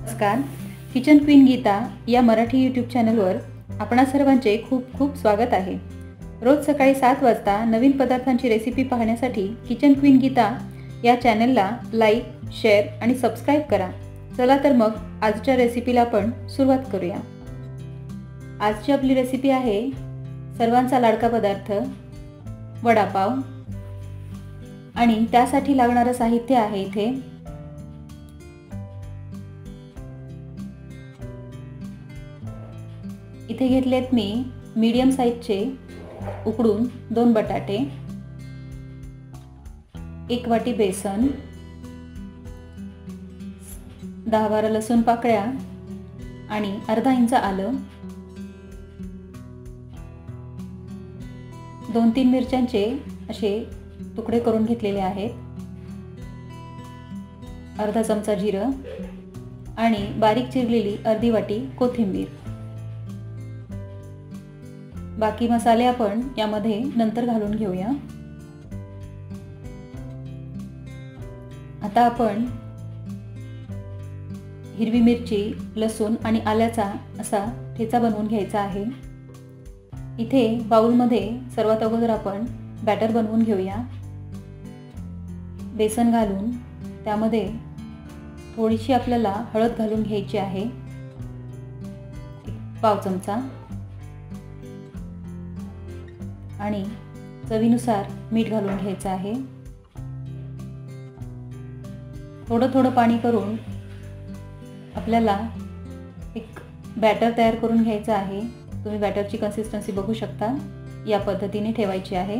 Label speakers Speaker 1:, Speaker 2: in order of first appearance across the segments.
Speaker 1: नमस्कार. Kitchen queen Gita या Marathi YouTube चॅनलवर आपणा सर्वांचे खूप खूप स्वागत आहे. रोज सकाळी 7 वाजता नवीन पदार्थांची रेसिपी पाहण्यासाठी किचन क्वीन गीता या चॅनलला लाईक, शेअर आणि सबस्क्राईब करा. चला तर मग आजच्या रेसिपीला आपण सुरुवात करूया. आजची आपली रेसिपी आहे सर्वांचा लाडका पदार्थ वडापाव. आणि त्यासाठी लागणारं साहित्य आहे इथे घेतलेत मी मीडियम साइजचे उकडून 2 बटाटे, 1 वाटी बेसन, 10-12 लसूण पाकळ्या आणि अर्धा इंच आलं, 2-3 मिरच्यांचे असे तुकडे करून घेतलेले आहेत, अर्धा चमचा जिरं आणि बारीक चिरलेली अर्धी वाटी कोथिंबीर. बाकी मसाले आपण यामध्ये नंतर घालून घेऊया. आता आपण हिरवी मिरची, लसूण आणि आल्याचा असा ठेचा बनवून घ्यायचा आहे. इथे बाउलमध्ये सर्वात अगोदर आपण बॅटर बनवून घेऊया. बेसन घालून त्यामध्ये थोडीशी आपल्याला हळद घालून घ्यायची आहे, 1 चमचा, आणि चवीनुसार मीठ घालून घ्यायचं आहे. थोडं थोडं पाणी करून आपल्याला एक बॅटर तयार करून घ्यायचं आहे. तुम्ही बॅटरची कन्सिस्टन्सी बघू शकता, या पद्धतीने ठेवायची आहे.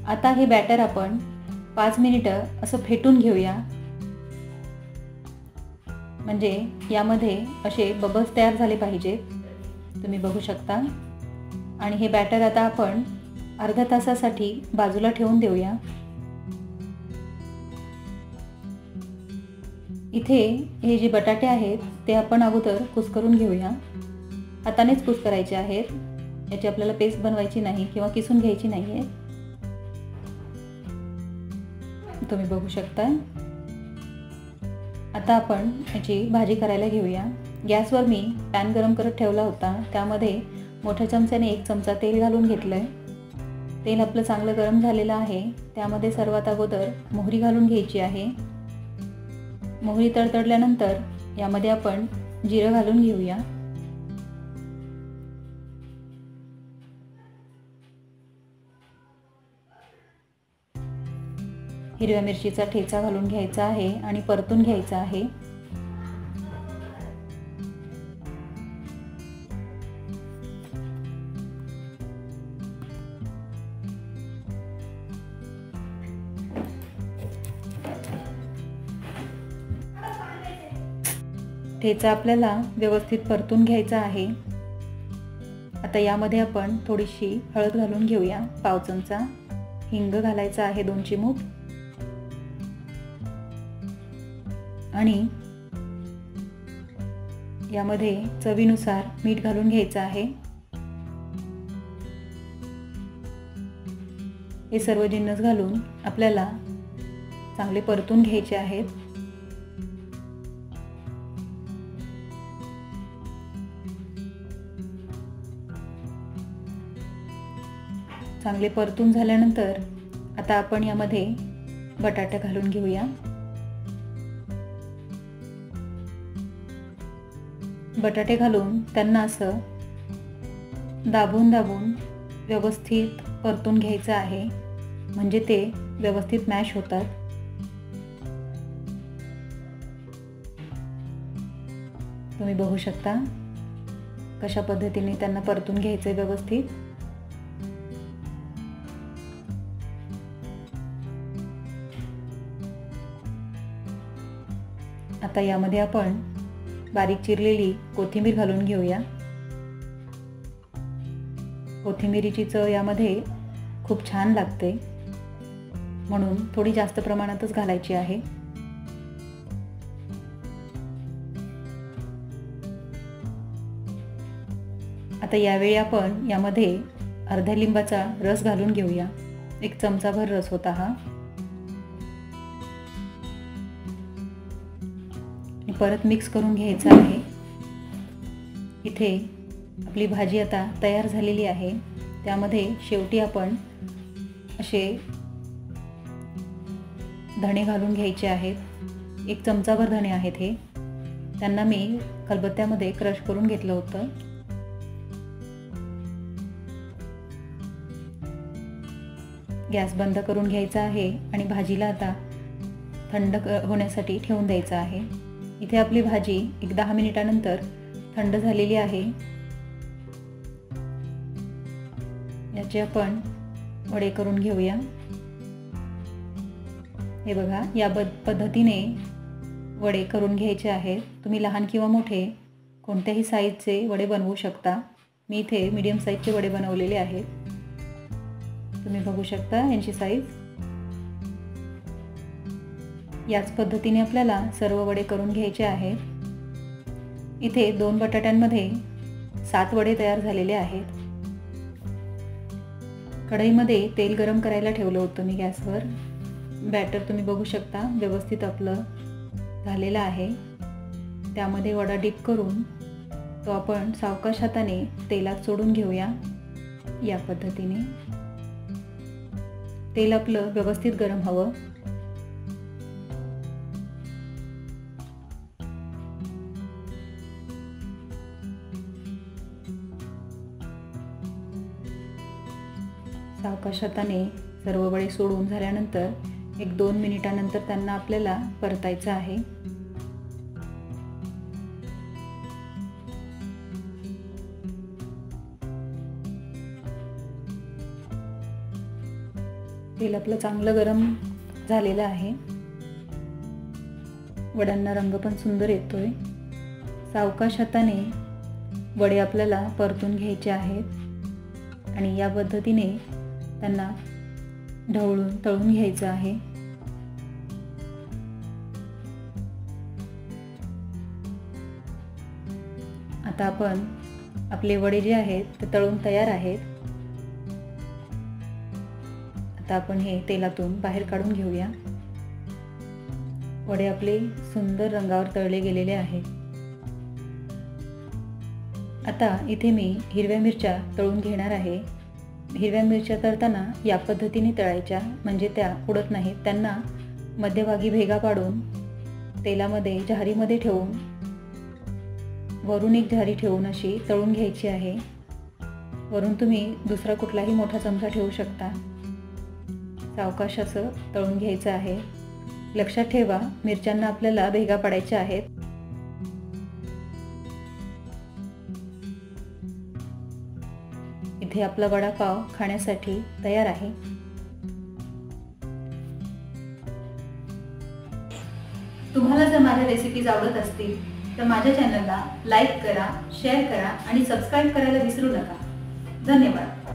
Speaker 1: आता हे बॅटर आपण 5 मिनिटं असं फेटून घेऊया. म्हणजे यामध्ये असे बबल्स तयार झाले पाहिजेत, तुम्ही बघू शकता. आणि हे बॅटर आता आपण अर्ध्या तासासाठी बाजूला ठेवून देऊया. इथे हे जे बटाटे आहेत ते आपण अगोदर कुस्करून घेऊया. हातानेच कुस्करायचे आहेत, याची आपल्याला पेस्ट बनवायची नाही किंवा किसून घ्यायची नाही आहे, तुम्ही बघू शकता. आता आपण याची भाजी करायला घेऊया. गॅसवर मी पॅन गरम करत ठेवला होता. त्यामध्ये मोठ्या चमच्याने 1 चमचा तेल घालून घेतलंय. तेल आपलं चांगलं गरम झालेलं आहे. त्यामध्ये सर्वात अगोदर मोहरी घालून घ्यायची आहे. मोहरी तडतडल्यानंतर यामध्ये आपण जिरं घालून घेऊया. हिरव्या मिरचीचा ठेचा घालून घ्यायचा आहे आणि परतून घ्यायचा आहे. ठेचा आपल्याला व्यवस्थित परतून घ्यायचा आहे. आता यामध्ये आपण थोडीशी हळद घालून घेऊया, 1 चमचा. हिंग घालायचा आहे 2 चिमूट. आणि यामध्ये चवीनुसार मीठ घालून घ्यायचं आहे. हे सर्व जिन्नस घालून आपल्याला चांगले परतून घ्यायचे आहेत. चांगले परतून झाल्यानंतर आता आपण यामध्ये बटाटे घालून घेऊया. बटाटे घालून त्यांना असं दाबून दाबून व्यवस्थित परतून घ्यायचं आहे, म्हणजे ते व्यवस्थित मॅश होतात. तुम्ही बघू शकता कशा पद्धतीने त्यांना परतून घ्यायचं व्यवस्थित. आता यामध्ये आपण बारीक चिरलेली कोथिंबीर घालून घेऊया. कोथिंबीरीची चव यामध्ये खूप छान लागते, म्हणून थोडी जास्त प्रमाणातच घालायची आहे. आता यावेळी आपण यामध्ये अर्ध्या लिंबाचा रस घालून घेऊया. 1 चमचाभर रस होता हा. परत मिक्स करून घ्यायचं आहे। इथे आपली भाजी आता तयार झालेली आहे। त्यामध्ये शेवटी आपण असे धणे घालून घ्यायचे आहेत। 1 चमचाभर धणे आहेत हे, त्यांना मी खलबत्त्यामध्ये क्रश करून घेतलं होतं। गॅस बंद करून घ्यायचा आहे आणि भाजीला आता थंड होण्यासाठी ठेवून द्यायचं आहे। इथे आपली भाजी एक 10 मिनिटानंतर थंड झालेली आहे। याचे आपण वडे करून घेऊया। हे बघा, या पद्धतीने वडे करून घ्यायचे आहेत। तुम्ही लहान किंवा मोठे कोणत्याही साईजचे वडे बनवू शकता। मी इथे मीडियम साईजचे वडे बनवलेले आहेत, तुम्ही बघू शकता यांची साईज। याच पद्धतीने आपल्याला सर्व वडे करून घ्यायचे आहेत। इथे 2 बटाट्यांमध्ये 7 वडे तयार झालेले आहेत। कढईमध्ये तेल गरम करायला ठेवलं होतं मी गॅसवर। बॅटर तुम्ही बघू शकता व्यवस्थित आपलं झालेलं आहे। त्यामध्ये वडा डिप करून तो आपण सावकाश हाताने तेलात सोडून घेऊया। या पद्धतीने तेल आपलं व्यवस्थित गरम हवं। सावकाश हाताने सर्व वडे सोडून झाल्यानंतर 1-2 मिनिटानंतर त्यांना आपल्याला परतायचं आहे। तेल आपलं चांगलं गरम झालेलं आहे। वड्यांना रंग पण सुंदर येतोय। सावकाश हाताने वडे आपल्याला परतून घ्यायचे आहेत आणि या पद्धतीने त्यांना ढवळून तळून घ्यायचं आहे। आता आपण आपले वडे जे आहेत ते तळून तयार आहेत। आता आपण हे तेलातून बाहेर काढून घेऊया। वडे आपले सुंदर रंगावर तळले गेलेले आहेत। आता इथे मी हिरव्या मिरच्या तळून घेणार आहे। हिरव्या मिरच्या तळताना या पद्धतीने तळायच्या, म्हणजे त्या उडत नाहीत। त्यांना मध्यभागी भेगा पाडून तेलामध्ये झारीमध्ये ठेवून वरून एक झारी ठेवून अशी तळून घ्यायची आहे। वरून तुम्ही दुसरा कुठलाही मोठा चमचा ठेवू शकता। सावकाश असं तळून घ्यायचं आहे। लक्षात ठेवा, मिरच्यांना आपल्याला भेगा पाडायच्या आहेत। इथे आपला वडापाव खाण्यासाठी तयार आहे। तुम्हाला जर माझ्या रेसिपीज आवडत असतील तर माझ्या चॅनलला लाईक करा, शेअर करा आणि सबस्क्राईब करायला विसरू नका। धन्यवाद।